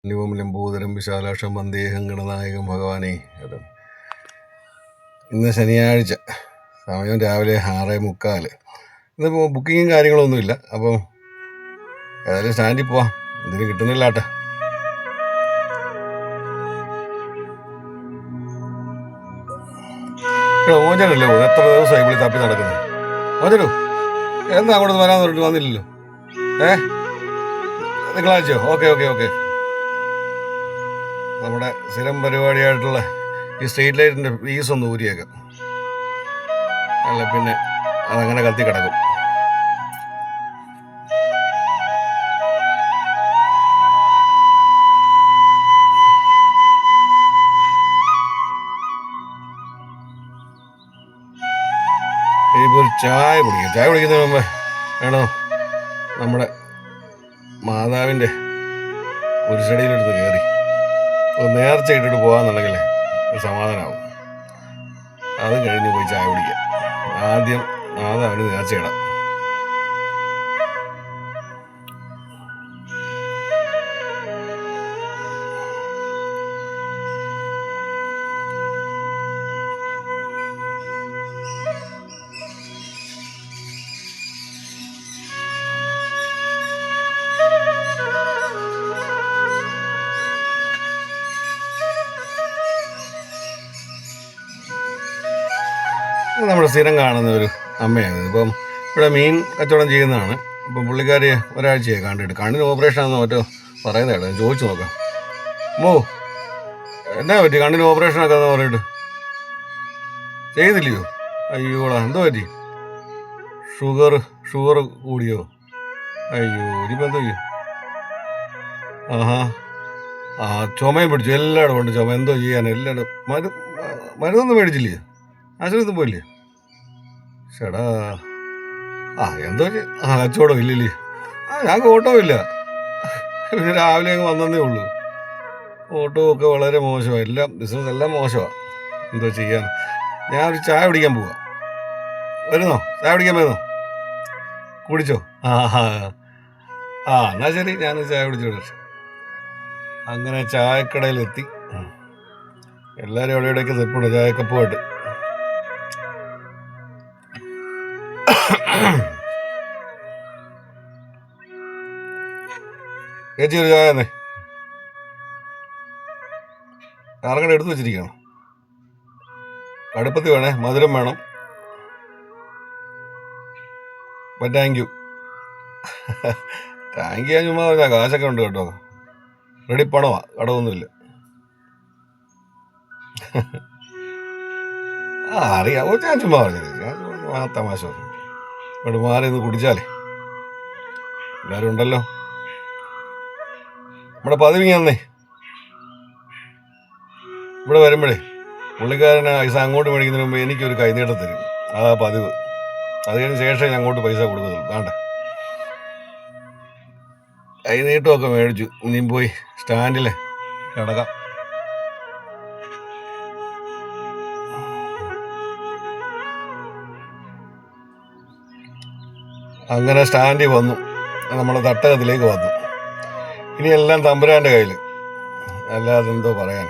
ലിവം ലംബോദരം വിശാലാക്ഷം വന്ദേഹം ഗണനായകം ഭഗവാനെ. അത് ഇന്ന് ശനിയാഴ്ച, സമയം രാവിലെ 6:45. ഇന്നിപ്പോൾ ബുക്കിങ്ങും കാര്യങ്ങളൊന്നുമില്ല. അപ്പം ഏതായാലും സ്റ്റാൻഡിൽ പോവാം. എന്തിനും കിട്ടുന്നില്ലാട്ടെ. മോചനല്ലേ പോകുന്നത്? എത്ര ദിവസമായി ഇവിടെ തപ്പി നടക്കുന്നത്. മോചനു എന്നാ അങ്ങോട്ട് വരാൻ പറഞ്ഞിട്ട് വന്നില്ലല്ലോ. തിങ്കളാഴ്ചയോ? ഓക്കെ. നമ്മുടെ സ്ഥിരം പരിപാടിയായിട്ടുള്ള ഈ സ്ട്രീറ്റ് ലൈറ്റിൻ്റെ ഫീസ് ഒന്ന് ഊരിയേക്കാം. അല്ല പിന്നെ അതങ്ങനെ കത്തി കിടക്കും. ഇനിയിപ്പോൾ ഒരു ചായ കുടിക്കുന്നതിന് മുമ്പ് വേണോ നമ്മുടെ മാതാവിൻ്റെ കുരിശടിയിലെടുത്ത് കയറി ഒരു നേർച്ച ഇട്ടിട്ട് പോകാന്നുണ്ടെങ്കിൽ ഒരു സമാധാനമാവും. അത് കഴിഞ്ഞ് പോയി ചായ കുടിക്കാം. ആദ്യം മാതാവിന് നേർച്ചയിടാം. നമ്മുടെ സ്ഥിരം കാണുന്ന ഒരു അമ്മയാണ്. ഇപ്പം ഇവിടെ മീൻ കച്ചവടം ചെയ്യുന്നതാണ്. അപ്പം പുള്ളിക്കാരി ഒരാഴ്ചയായി കണ്ടിട്ട് കണ്ണിന് ഓപ്പറേഷൻ ആണെന്ന് മറ്റോ പറയുന്നതാണ്. ചോദിച്ചു നോക്കാം. എന്നാ പറ്റി? കണ്ണിന് ഓപ്പറേഷൻ ആക്കാന്ന് പറഞ്ഞിട്ട് ചെയ്തില്ലയോ? അയ്യോടാ, എന്തോ പറ്റി? ഷുഗർ കൂടിയോ? അയ്യോ, ഇനിയിപ്പോൾ എന്തോ ചെയ്യും? ചുമയും പിടിച്ചു. എല്ലായിടും ഉണ്ട് ചുമ. എന്തോ ചെയ്യാൻ? എല്ലായിടും മരുന്നൊന്നും മേടിച്ചില്ലേ? ആശുപത്രി പോയില്ലേ? ചേടാ, എന്തോ കച്ചവടം ഇല്ലല്ലേ? ഞങ്ങൾക്ക് ഓട്ടോ ഇല്ല. പിന്നെ രാവിലെ അങ്ങ് വന്നതേ ഉള്ളൂ. ഓട്ടോ ഒക്കെ വളരെ മോശമാണ്. ബിസിനസ് എല്ലാം മോശമാണ്. എന്തോ ചെയ്യാൻ? ഞാനൊരു ചായ കുടിക്കാൻ പോവാ. വരുന്നോ? ചായ കുടിക്കാൻ വരുന്നോ? കുടിച്ചോ? എന്നാ ശരി, ഞാനൊരു ചായ കുടിച്ചോട്ടെ. അങ്ങനെ ചായക്കടയിലെത്തി. എല്ലാവരും അവിടെ ഇവിടെയൊക്കെ നിൽപ്പുണ്ട് ചായക്കപ്പുമായിട്ട്. ചേച്ചി ഒരു ചായ തന്നെ. കാറങ്ങടെ എടുത്തു വെച്ചിരിക്കണം. കടുപ്പത്തിൽ വേണേ, മധുരം വേണം. Thank you. ഞാൻ ചുമ്മാ പറഞ്ഞാൽ കാശൊക്കെ ഉണ്ട് കേട്ടോ. റെഡി പണമാ, കടമൊന്നുമില്ല. അറിയാം. ഞാൻ ചുമ്മാ പറഞ്ഞത്. ഞാൻ തമാശ പറഞ്ഞു. ഇവിടെ മാറി ഒന്ന് കുടിച്ചാലേ എല്ലാവരും ഉണ്ടല്ലോ. നമ്മുടെ പതിവിങ്ങന്നേ ഇവിടെ വരുമ്പോഴേ പുള്ളിക്കാരനെ പൈസ അങ്ങോട്ട് മേടിക്കുന്നതിന് മുമ്പ് എനിക്കൊരു കൈനീട്ടം തരും. അതാ പതിവ്. അത് കഴിഞ്ഞ ശേഷം ഞാൻ അങ്ങോട്ട് പൈസ കൊടുക്കുന്നുള്ളൂ. വേണ്ട, കൈനീട്ടമൊക്കെ മേടിച്ചു. ഇനിയും പോയി സ്റ്റാൻഡിൽ കിടക്കാം. അങ്ങനെ സ്റ്റാൻഡിൽ വന്നു. നമ്മുടെ തട്ടകത്തിലേക്ക് വന്നു. ഇനിയെല്ലാം തമ്പുരാൻ്റെ കയ്യിൽ. അല്ലാതെ എന്തോ പറയാൻ.